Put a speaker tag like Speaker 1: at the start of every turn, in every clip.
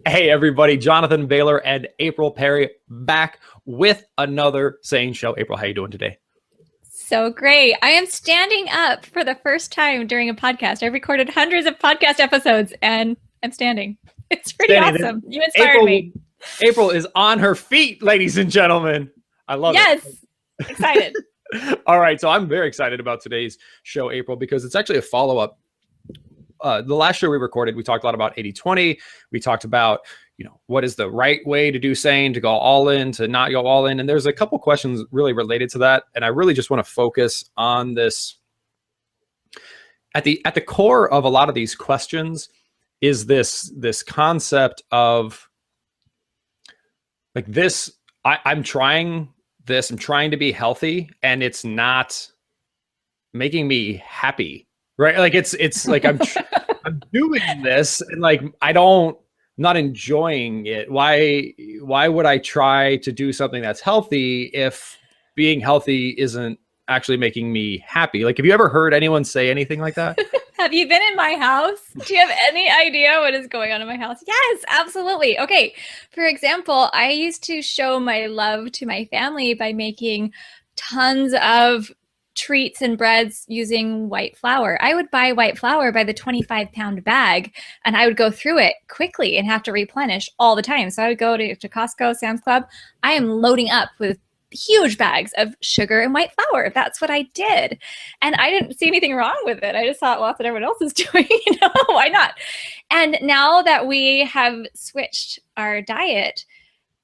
Speaker 1: Hey everybody, Jonathan Bailor and April Perry back with another SANE Show. April, how you doing today?
Speaker 2: So great. I am standing up for the first time during a podcast. I've recorded hundreds of podcast episodes and I'm standing. It's pretty
Speaker 1: Standing.
Speaker 2: awesome. You inspired
Speaker 1: April,
Speaker 2: me.
Speaker 1: April is on her feet, ladies and gentlemen. I love it.
Speaker 2: Yes. Excited.
Speaker 1: All right, so I'm very excited about today's show, April, because it's actually a follow-up. The last show we recorded, we talked a lot about 80-20. We talked about, what is the right way to do SANE, to go all in, to not go all in. And there's a couple questions really related to that. And I really just want to focus on this. At the core of a lot of these questions is this concept of like this, I'm trying this, I'm trying to be healthy, and it's not making me happy. Right. Like it's like I'm doing this and like I'm not enjoying it. Why would I try to do something that's healthy if being healthy isn't actually making me happy? Like, have you ever heard anyone say anything like that?
Speaker 2: Have you been in my house? Do you have any idea what is going on in my house? Yes, absolutely. Okay. For example, I used to show my love to my family by making tons of treats and breads using white flour. I would buy white flour by the 25-pound bag, and I would go through it quickly and have to replenish all the time. So I would go to Costco, Sam's Club. I am loading up with huge bags of sugar and white flour. That's what I did. And I didn't see anything wrong with it. I just thought, well, that's what everyone else is doing. Why not? And now that we have switched our diet,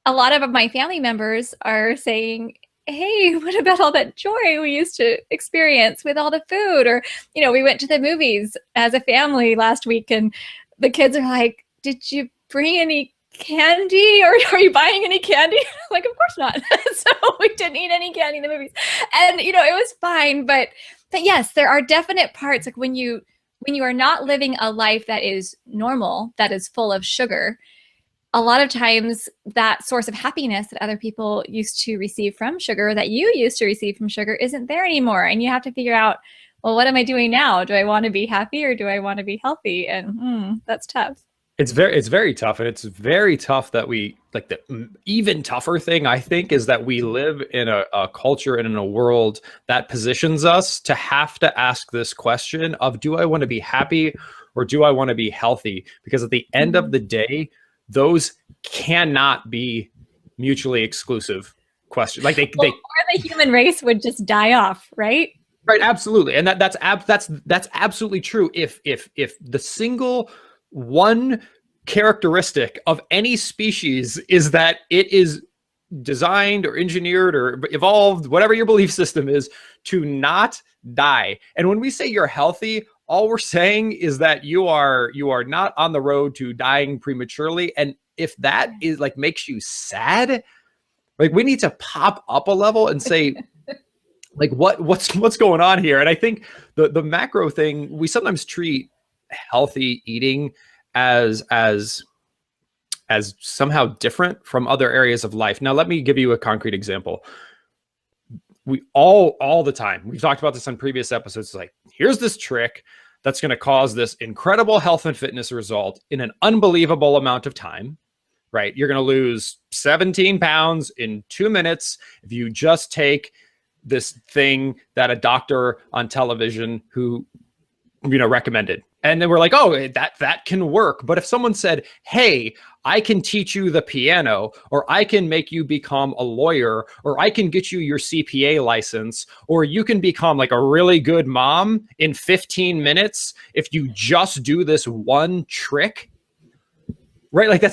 Speaker 2: a lot of my family members are saying, hey, what about all that joy we used to experience with all the food? Or, we went to the movies as a family last week and the kids are like, did you bring any candy, or are you buying any candy? Like, of course not. So we didn't eat any candy in the movies. And, it was fine. But yes, there are definite parts like when you are not living a life that is normal, that is full of sugar, a lot of times that source of happiness that other people used to receive from sugar, that you used to receive from sugar, isn't there anymore. And you have to figure out, well, what am I doing now? Do I want to be happy or do I want to be healthy? And that's tough.
Speaker 1: It's very tough. And it's very tough that we, like, the even tougher thing, I think, is that we live in a culture and in a world that positions us to have to ask this question of, do I want to be happy or do I want to be healthy? Because at the end of the day, those cannot be mutually exclusive questions. Like or
Speaker 2: the human race would just die off, right?
Speaker 1: Right, absolutely, and that's absolutely true. If the single one characteristic of any species is that it is designed or engineered or evolved, whatever your belief system is, to not die. And when we say you're healthy, all we're saying is that you are not on the road to dying prematurely. And if that is like makes you sad, like we need to pop up a level and say, like, what's going on here? And I think the macro thing, we sometimes treat healthy eating as somehow different from other areas of life. Now, let me give you a concrete example. We all the time, we've talked about this on previous episodes, like, here's this trick that's going to cause this incredible health and fitness result in an unbelievable amount of time, right? You're going to lose 17 pounds in 2 minutes if you just take this thing that a doctor on television who, recommended. And then we're like, oh, that can work. But if someone said, hey, I can teach you the piano, or I can make you become a lawyer, or I can get you your CPA license, or you can become like a really good mom in 15 minutes if you just do this one trick, right? Like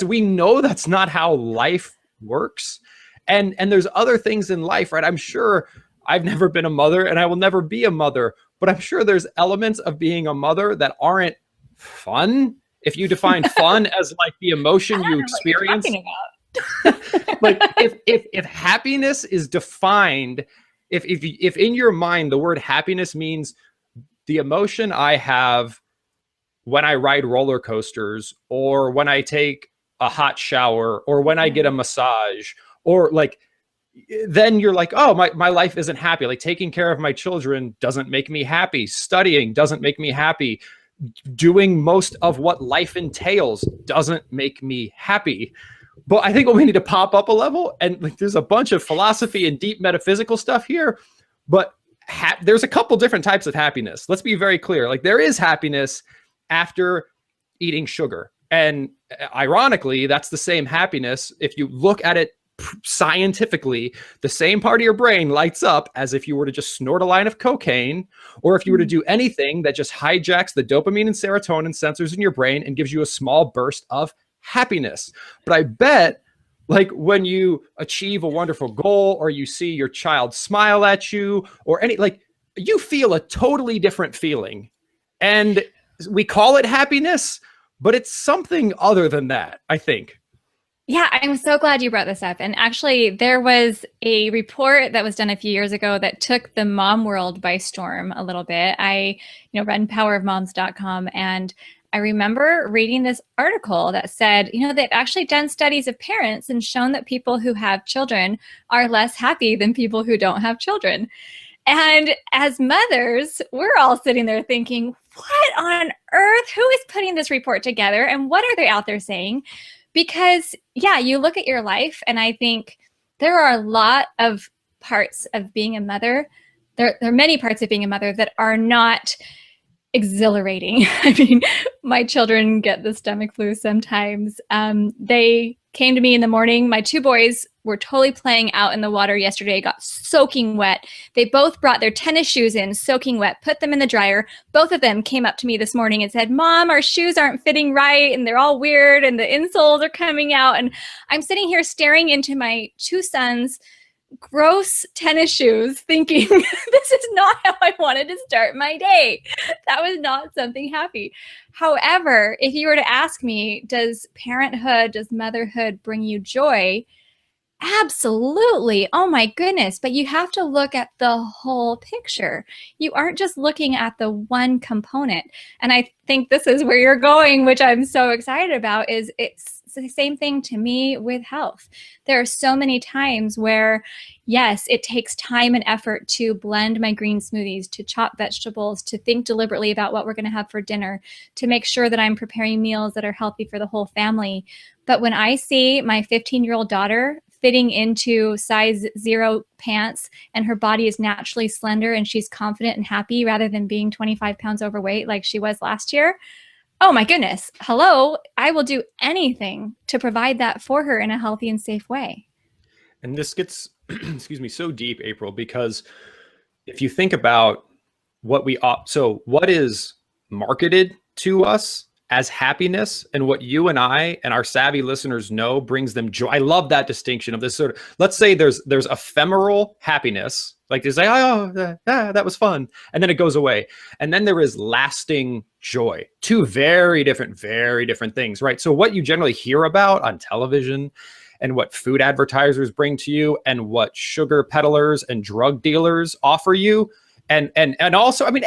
Speaker 1: we know that's not how life works. And there's other things in life, right? I'm sure I've never been a mother and I will never be a mother, but I'm sure there's elements of being a mother that aren't fun. If you define fun as like the emotion you experience, like if happiness is defined, if in your mind the word happiness means the emotion I have when I ride roller coasters, or when I take a hot shower, or when I get a massage, or like, then you're like, oh, my life isn't happy. Like taking care of my children doesn't make me happy. Studying doesn't make me happy. doing most of what life entails doesn't make me happy. But I think what we need to pop up a level, and like, there's a bunch of philosophy and deep metaphysical stuff here, but there's a couple different types of happiness. Let's be very clear. Like, there is happiness after eating sugar. And ironically, that's the same happiness. If you look at it scientifically, the same part of your brain lights up as if you were to just snort a line of cocaine, or if you were to do anything that just hijacks the dopamine and serotonin sensors in your brain and gives you a small burst of happiness. But I bet, like, when you achieve a wonderful goal, or you see your child smile at you, or any, like, you feel a totally different feeling. And we call it happiness, but it's something other than that, I think.
Speaker 2: Yeah, I'm so glad you brought this up. And actually, there was a report that was done a few years ago that took the mom world by storm a little bit. I, run powerofmoms.com, and I remember reading this article that said, they've actually done studies of parents and shown that people who have children are less happy than people who don't have children. And as mothers, we're all sitting there thinking, what on earth? Who is putting this report together? And what are they out there saying? Because, yeah, you look at your life, and I think there are a lot of parts of being a mother. There are many parts of being a mother that are not exhilarating. I mean, my children get the stomach flu sometimes. They came to me in the morning. My two boys were totally playing out in the water yesterday, got soaking wet. They both brought their tennis shoes in, soaking wet, put them in the dryer. Both of them came up to me this morning and said, Mom, our shoes aren't fitting right, and they're all weird, and the insoles are coming out. And I'm sitting here staring into my two sons' gross tennis shoes thinking, this is not how I wanted to start my day. That was not something happy. However, if you were to ask me, does parenthood, does motherhood bring you joy? Absolutely. Oh my goodness. But you have to look at the whole picture. You aren't just looking at the one component. And I think this is where you're going, which I'm so excited about, is it's the same thing to me with health. There are so many times where, yes, it takes time and effort to blend my green smoothies, to chop vegetables, to think deliberately about what we're going to have for dinner, to make sure that I'm preparing meals that are healthy for the whole family. But when I see my 15-year-old daughter fitting into size 0 pants, and her body is naturally slender, and she's confident and happy rather than being 25 pounds overweight like she was last year, oh my goodness, hello, I will do anything to provide that for her in a healthy and safe way.
Speaker 1: And this gets, excuse me, so deep, April, because if you think about what what is marketed to us as happiness, and what you and I and our savvy listeners know brings them joy. I love that distinction of this sort of, let's say there's ephemeral happiness, like they say, oh, that was fun, and then it goes away. And then there is lasting joy. Two very different things, right? So what you generally hear about on television, and what food advertisers bring to you, and what sugar peddlers and drug dealers offer you, and also, I mean,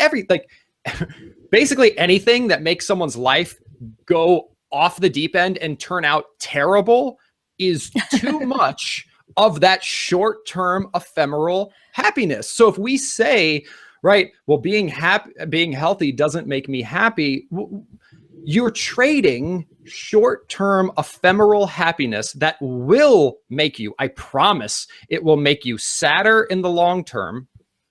Speaker 1: basically anything that makes someone's life go off the deep end and turn out terrible is too much of that short-term ephemeral happiness. So if we say, right, well, being healthy doesn't make me happy, you're trading short-term ephemeral happiness that will make you, I promise, it will make you sadder in the long term,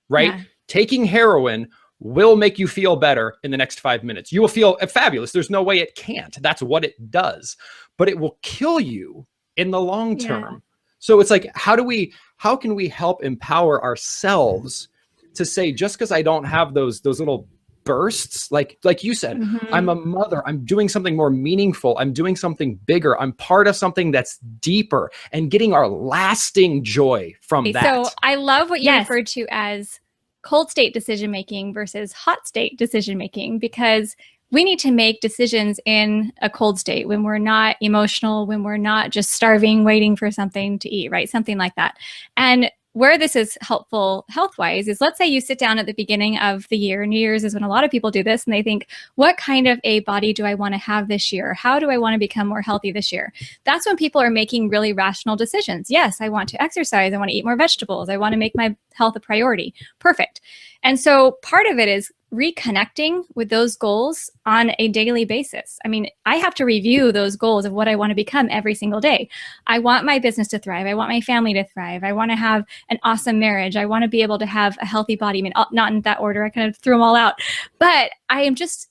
Speaker 1: right? Yeah. Taking heroin will make you feel better in the next 5 minutes. You will feel fabulous. There's no way it can't. That's what it does. But it will kill you in the long term. Yeah. So it's like, how can we help empower ourselves to say, just because I don't have those little bursts, like you said, I'm a mother, I'm doing something more meaningful, I'm doing something bigger, I'm part of something that's deeper, and getting our lasting joy from that.
Speaker 2: So I love what you referred to as cold state decision-making versus hot state decision-making, because we need to make decisions in a cold state when we're not emotional, when we're not just starving, waiting for something to eat, right? Something like that. And where this is helpful health-wise is, let's say you sit down at the beginning of the year. New Year's is when a lot of people do this, and they think, what kind of a body do I want to have this year? How do I want to become more healthy this year? That's when people are making really rational decisions. Yes, I want to exercise. I want to eat more vegetables. I want to make my health a priority. Perfect. And so part of it is reconnecting with those goals on a daily basis. I mean, I have to review those goals of what I want to become every single day. I want my business to thrive. I want my family to thrive. I want to have an awesome marriage. I want to be able to have a healthy body. I mean, not in that order. I kind of threw them all out. But I am just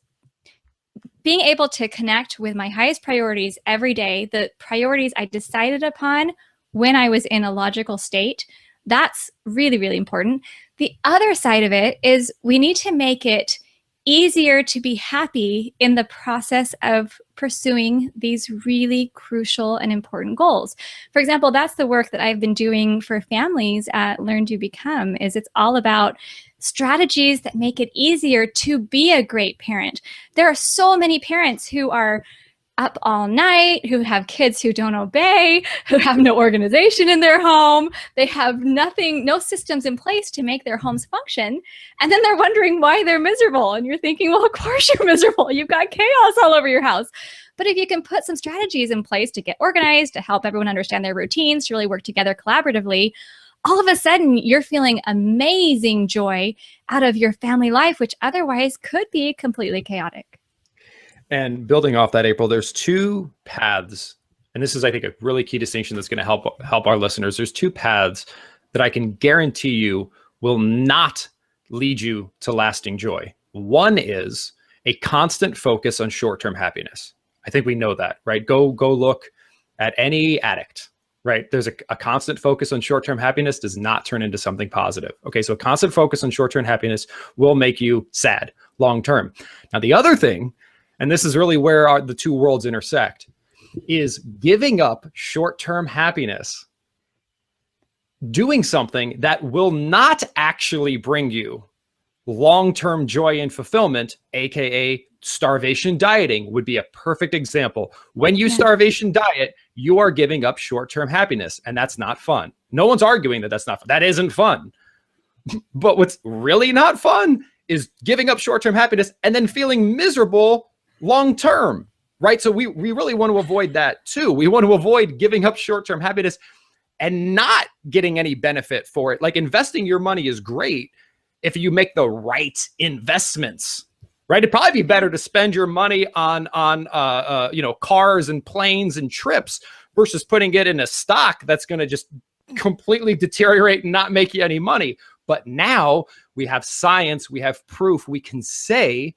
Speaker 2: being able to connect with my highest priorities every day, the priorities I decided upon when I was in a logical state. That's really, really important. The other side of it is we need to make it easier to be happy in the process of pursuing these really crucial and important goals. For example, that's the work that I've been doing for families at Learn to Become. Is it's all about strategies that make it easier to be a great parent. There are so many parents who are up all night, who have kids who don't obey, who have no organization in their home. They have nothing, no systems in place to make their homes function. And then they're wondering why they're miserable. And you're thinking, well, of course you're miserable. You've got chaos all over your house. But if you can put some strategies in place to get organized, to help everyone understand their routines, to really work together collaboratively, all of a sudden you're feeling amazing joy out of your family life, which otherwise could be completely chaotic.
Speaker 1: And building off that, April, there's two paths, and this is, I think, a really key distinction that's going to help our listeners. There's two paths that I can guarantee you will not lead you to lasting joy. One is a constant focus on short-term happiness. I think we know that, right? Go look at any addict, right? There's a constant focus on short-term happiness does not turn into something positive. Okay, so a constant focus on short-term happiness will make you sad long-term. Now, the other thing, and this is really where the two worlds intersect, is giving up short-term happiness, doing something that will not actually bring you long-term joy and fulfillment, aka starvation dieting would be a perfect example. When you starvation diet, you are giving up short-term happiness, and that's not fun. No one's arguing that that's not fun. That isn't fun. But what's really not fun is giving up short-term happiness and then feeling miserable long-term, right? So we really want to avoid that too. We want to avoid giving up short-term happiness and not getting any benefit for it. Like, investing your money is great if you make the right investments, right? It'd probably be better to spend your money on cars and planes and trips versus putting it in a stock that's going to just completely deteriorate and not make you any money. But now we have science, we have proof, we can say,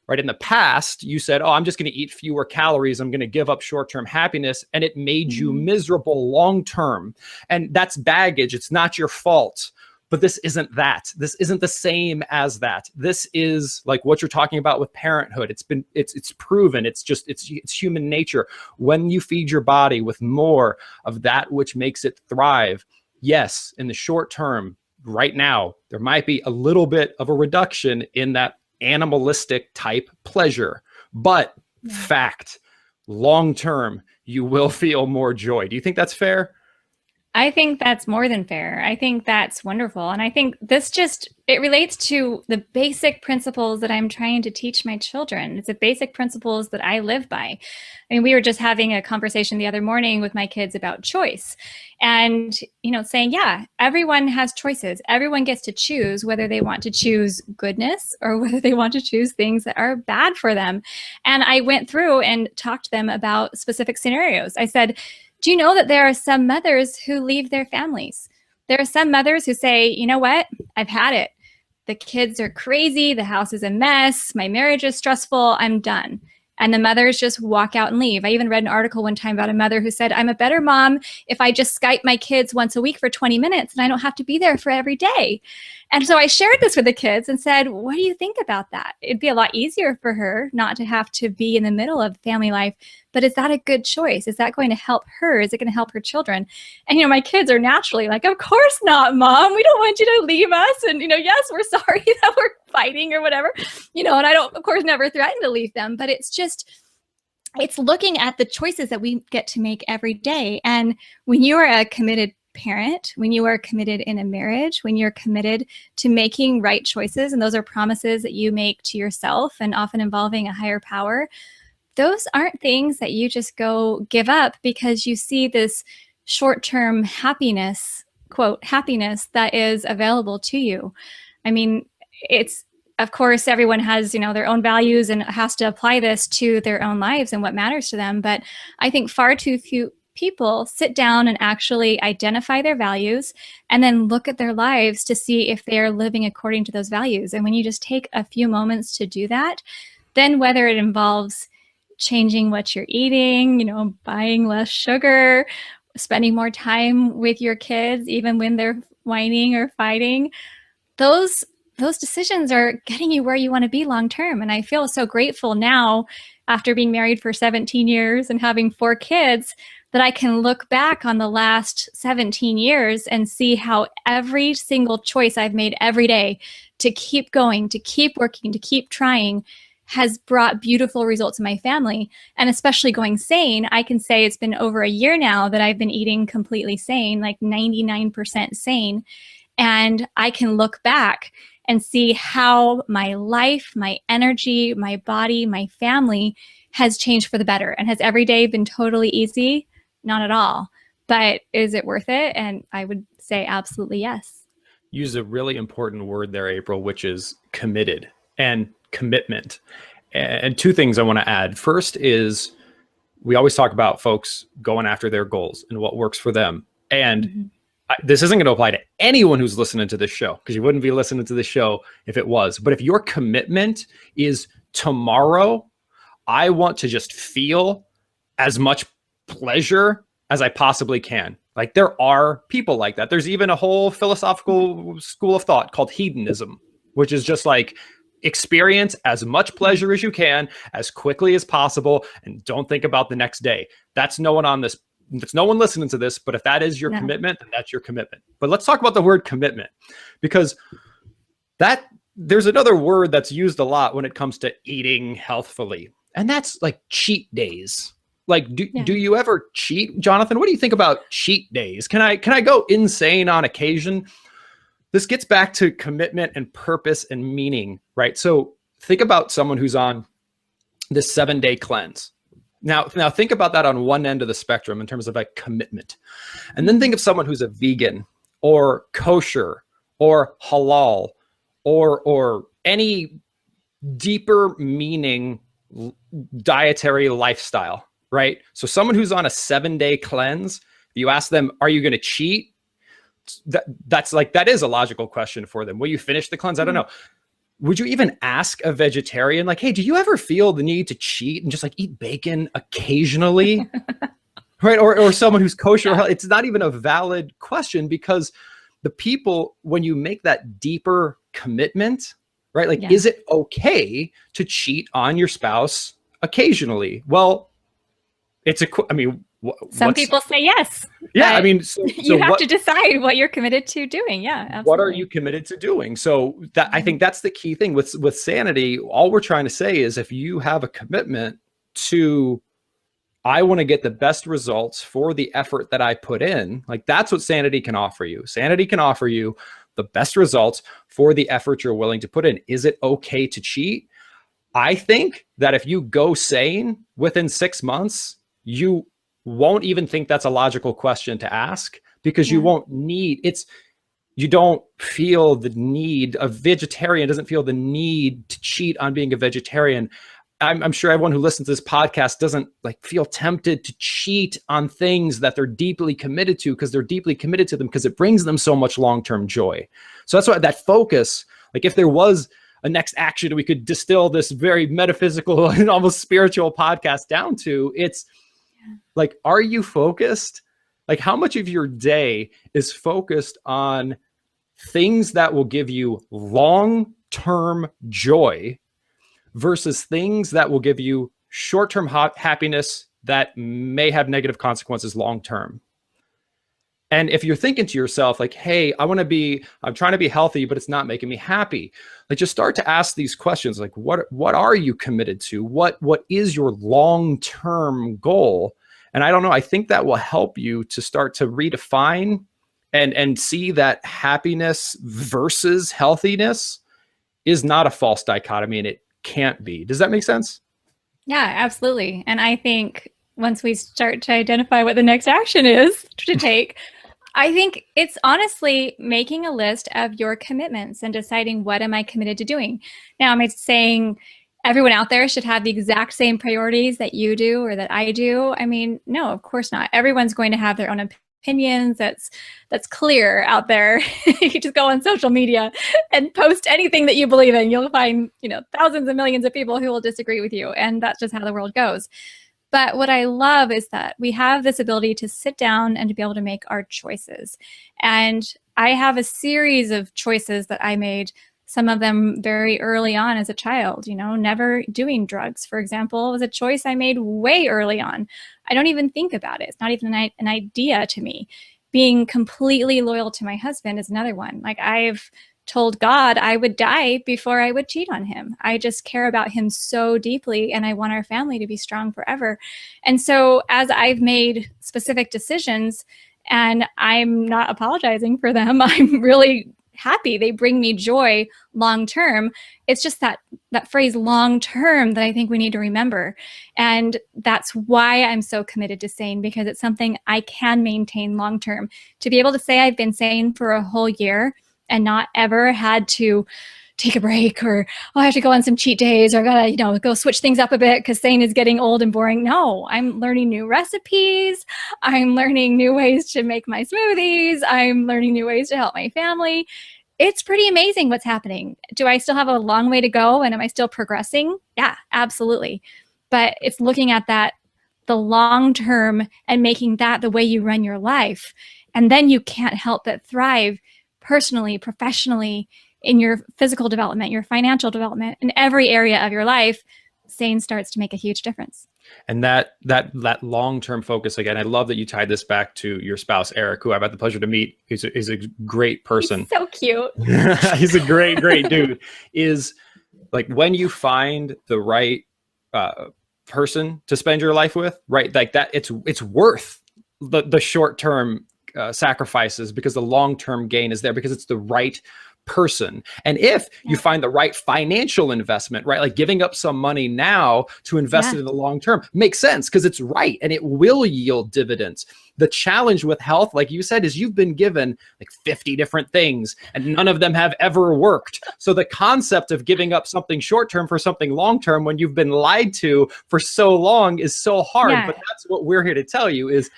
Speaker 1: right? In the past, you said, oh, I'm just going to eat fewer calories. I'm going to give up short-term happiness. And it made you miserable long-term. And that's baggage. It's not your fault. But this isn't that. This isn't the same as that. This is like what you're talking about with parenthood. It's proven. It's human nature. When you feed your body with more of that which makes it thrive, yes, in the short term, right now, there might be a little bit of a reduction in that animalistic type pleasure, but fact, long term, you will feel more joy. Do you think that's fair?
Speaker 2: I think that's more than fair. I think that's wonderful. And I think it relates to the basic principles that I'm trying to teach my children. It's the basic principles that I live by. I mean, we were just having a conversation the other morning with my kids about choice and, saying, yeah, everyone has choices. Everyone gets to choose whether they want to choose goodness or whether they want to choose things that are bad for them. And I went through and talked to them about specific scenarios. I said, do you know that there are some mothers who leave their families? There are some mothers who say, you know what? I've had it. The kids are crazy. The house is a mess. My marriage is stressful. I'm done. And the mothers just walk out and leave. I even read an article one time about a mother who said, I'm a better mom if I just Skype my kids once a week for 20 minutes and I don't have to be there for every day. And so I shared this with the kids and said, what do you think about that? It'd be a lot easier for her not to have to be in the middle of family life. But is that a good choice? Is that going to help her? Is it going to help her children? And, my kids are naturally like, of course not, Mom. We don't want you to leave us. And, yes, we're sorry that we're fighting or whatever, and I don't, of course, never threaten to leave them. But it's looking at the choices that we get to make every day. And when you are a committed parent, when you are committed in a marriage, when you're committed to making right choices, and those are promises that you make to yourself and often involving a higher power, those aren't things that you just go give up because you see this short-term happiness, quote, happiness that is available to you. I mean, of course, everyone has, their own values and has to apply this to their own lives and what matters to them. But I think far too few people sit down and actually identify their values and then look at their lives to see if they are living according to those values. And when you just take a few moments to do that, then whether it involves changing what you're eating, buying less sugar, spending more time with your kids, even when they're whining or fighting, those decisions are getting you where you want to be long term. And I feel so grateful now, after being married for 17 years and having 4 kids, that I can look back on the last 17 years and see how every single choice I've made every day to keep going, to keep working, to keep trying has brought beautiful results in my family. And especially going sane, I can say it's been over a year now that I've been eating completely sane, like 99% sane. And I can look back and see how my life, my energy, my body, my family has changed for the better. And has every day been totally easy? Not at all. But is it worth it? And I would say absolutely yes.
Speaker 1: Use a really important word there, April, which is committed and commitment. And 2 things I want to add. First is, we always talk about folks going after their goals and what works for them. And this isn't going to apply to anyone who's listening to this show, because you wouldn't be listening to this show if it was. But if your commitment is tomorrow, I want to just feel as much pleasure as I possibly can. Like, there are people like that. There's even a whole philosophical school of thought called hedonism, which is just like, experience as much pleasure as you can, as quickly as possible, and don't think about the next day. That's no one on this. There's no one listening to this, but if that is your commitment, then that's your commitment. But let's talk about the word commitment, because there's another word that's used a lot when it comes to eating healthfully, and that's like cheat days. Like, do you ever cheat, Jonathan? What do you think about cheat days? Can I go insane on occasion? This gets back to commitment and purpose and meaning, right? So think about someone who's on this 7-day cleanse. Now think about that on one end of the spectrum in terms of like commitment. And then think of someone who's a vegan or kosher or halal or any deeper meaning dietary lifestyle, right? So someone who's on a 7-day cleanse, if you ask them, are you going to cheat? That is a logical question for them. Will you finish the cleanse? I don't know. Would you even ask a vegetarian, like, hey, do you ever feel the need to cheat and just like eat bacon occasionally? Right? Or someone who's kosher. Yeah. It's not even a valid question, because the people, when you make that deeper commitment, right? Like, is it okay to cheat on your spouse occasionally? Well,
Speaker 2: some people say yes.
Speaker 1: Yeah, I mean,
Speaker 2: you have to decide what you're committed to doing. Yeah, absolutely.
Speaker 1: What are you committed to doing? So that, I think that's the key thing with sanity. All we're trying to say is, if you have a commitment to, I want to get the best results for the effort that I put in, like, that's what sanity can offer you. Sanity can offer you the best results for the effort you're willing to put in. Is it okay to cheat? I think that if you go sane within 6 months, you won't even think that's a logical question to ask, because you won't need you don't feel the need. A vegetarian doesn't feel the need to cheat on being a vegetarian. I'm sure everyone who listens to this podcast doesn't like feel tempted to cheat on things that they're deeply committed to, because they're deeply committed to them, because it brings them so much long-term joy. So that's why that focus, like, if there was a next action we could distill this very metaphysical and almost spiritual podcast down to, it's like, are you focused? Like, how much of your day is focused on things that will give you long-term joy versus things that will give you short-term happiness that may have negative consequences long-term? And if you're thinking to yourself, like, hey, I'm trying to be healthy, but it's not making me happy, like, just start to ask these questions. Like, what are you committed to? What is your long-term goal? And I don't know, I think that will help you to start to redefine and see that happiness versus healthiness is not a false dichotomy, and it can't be. Does that make sense?
Speaker 2: Yeah, absolutely. And I think once we start to identify what the next action is to take, I think it's honestly making a list of your commitments and deciding what am I committed to doing. Now, am I saying everyone out there should have the exact same priorities that you do or that I do? I mean, no, of course not. Everyone's going to have their own opinions. That's clear out there. You just go on social media and post anything that you believe in. You'll find, thousands of millions of people who will disagree with you. And that's just how the world goes. But what I love is that we have this ability to sit down and to be able to make our choices. And I have a series of choices that I made, some of them very early on as a child. Never doing drugs, for example, was a choice I made way early on. I don't even think about it. It's not even an idea to me. Being completely loyal to my husband is another one. Like, I've told God I would die before I would cheat on him. I just care about him so deeply, and I want our family to be strong forever. And so as I've made specific decisions, and I'm not apologizing for them, I'm really happy. They bring me joy long term. It's just that phrase long term that I think we need to remember. And that's why I'm so committed to SANE, because it's something I can maintain long term. To be able to say I've been SANE for a whole year and not ever had to take a break, or, I have to go on some cheat days, or I gotta, go switch things up a bit because SANE is getting old and boring. No, I'm learning new recipes. I'm learning new ways to make my smoothies. I'm learning new ways to help my family. It's pretty amazing what's happening. Do I still have a long way to go, and am I still progressing? Yeah, absolutely. But it's looking at the long term and making that the way you run your life. And then you can't help but thrive personally, professionally, in your physical development, your financial development, in every area of your life. SANE starts to make a huge difference.
Speaker 1: And that long-term focus, again, I love that you tied this back to your spouse, Eric, who I've had the pleasure to meet. He's a great person.
Speaker 2: He's so cute.
Speaker 1: He's a great dude. Is like, when you find the right person to spend your life with, right? Like that, it's worth the short-term sacrifices, because the long-term gain is there, because it's the right person. And if you find the right financial investment, right, like giving up some money now to invest it in the long term, makes sense because it's right and it will yield dividends. The challenge with health, like you said, is you've been given like 50 different things and none of them have ever worked. So the concept of giving up something short term for something long term when you've been lied to for so long is so hard. But that's what we're here to tell you, is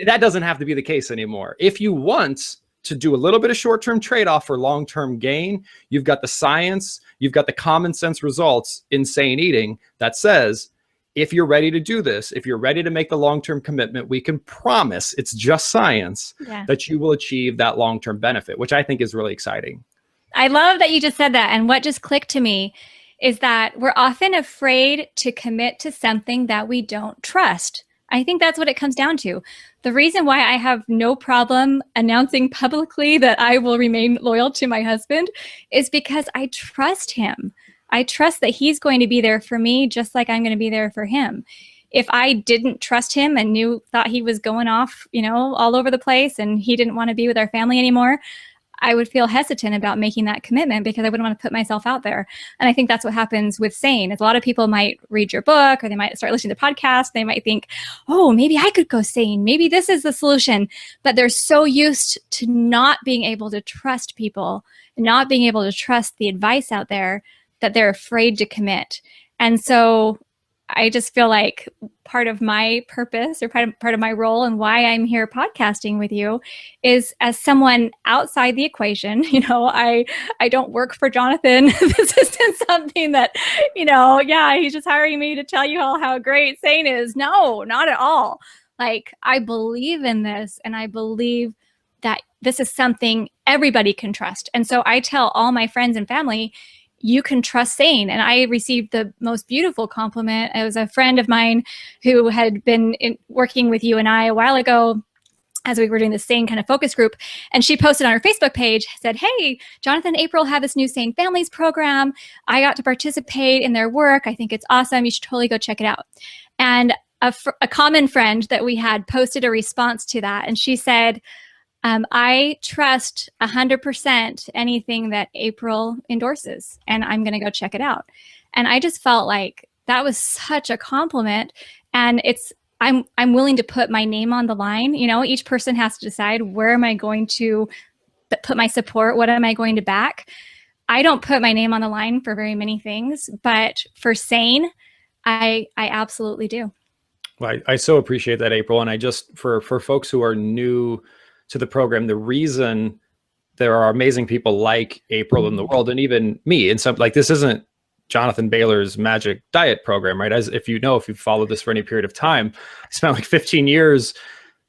Speaker 1: that doesn't have to be the case anymore. If you want to do a little bit of short-term trade-off for long-term gain, you've got the science, you've got the common sense results in SANE eating that says, if you're ready to do this, if you're ready to make the long-term commitment, we can promise, it's just science, that you will achieve that long-term benefit, which I think is really exciting.
Speaker 2: I love that you just said that. And what just clicked to me is that we're often afraid to commit to something that we don't trust. I think that's what it comes down to. The reason why I have no problem announcing publicly that I will remain loyal to my husband is because I trust him. I trust that he's going to be there for me just like I'm going to be there for him. If I didn't trust him and thought he was going off, all over the place and he didn't want to be with our family anymore, I would feel hesitant about making that commitment because I wouldn't want to put myself out there. And I think that's what happens with SANE. Is a lot of people might read your book, or they might start listening to podcasts. They might think, oh, maybe I could go SANE. Maybe this is the solution. But they're so used to not being able to trust people, not being able to trust the advice out there, that they're afraid to commit. And so I just feel like part of my purpose, or part of my role, and why I'm here podcasting with you, is as someone outside the equation. I don't work for Jonathan. This isn't something that, he's just hiring me to tell you all how great SANE is. No, not at all. Like, I believe in this, and I believe that this is something everybody can trust. And so I tell all my friends and family, you can trust SANE. And I received the most beautiful compliment. It was a friend of mine who had been working with you and I a while ago as we were doing the SANE kind of focus group. And she posted on her Facebook page, said, hey, Jonathan and April have this new SANE Families program. I got to participate in their work. I think it's awesome. You should totally go check it out. And a common friend that we had posted a response to that. And she said, I trust 100% anything that April endorses, and I'm going to go check it out. And I just felt like that was such a compliment. And I'm willing to put my name on the line. You know, each person has to decide, where am I going to put my support? What am I going to back? I don't put my name on the line for very many things, but for SANE, I absolutely do.
Speaker 1: Well, I so appreciate that, April. And I just, for folks who are new to the program, the reason there are amazing people like April in the world, and even me, and some, like, this isn't Jonathan Bailor's magic diet program, right? As if you know, if you've followed this for any period of time, I spent like 15 years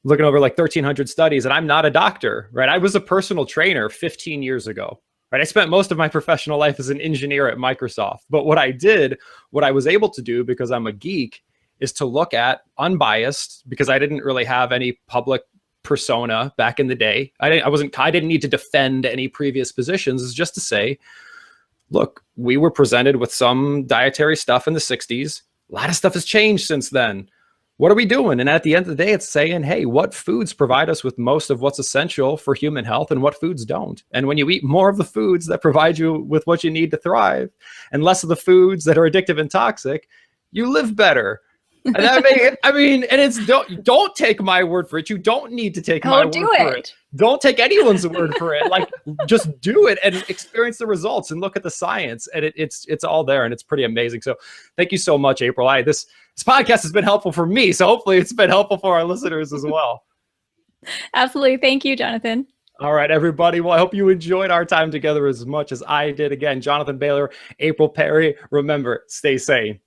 Speaker 1: looking over like 1,300 studies, and I'm not a doctor, right? I was a personal trainer 15 years ago, right? I spent most of my professional life as an engineer at Microsoft. But what I was able to do, because I'm a geek, is to look at unbiased, because I didn't really have any public persona back in the day. I didn't need to defend any previous positions. Is just to say, look, we were presented with some dietary stuff in the 60s. A lot of stuff has changed since then. What are we doing? And at the end of the day, it's saying, hey, what foods provide us with most of what's essential for human health and what foods don't? And when you eat more of the foods that provide you with what you need to thrive and less of the foods that are addictive and toxic, you live better. And I mean, and it's, don't take my word for it. You don't need to take my word for it. Don't take anyone's word for it. Like, just do it and experience the results and look at the science. And it's all there, and it's pretty amazing. So thank you so much, April. This podcast has been helpful for me. So hopefully it's been helpful for our listeners as well.
Speaker 2: Absolutely. Thank you, Jonathan.
Speaker 1: All right, everybody. Well, I hope you enjoyed our time together as much as I did. Again, Jonathan Bailor, April Perry. Remember, stay sane.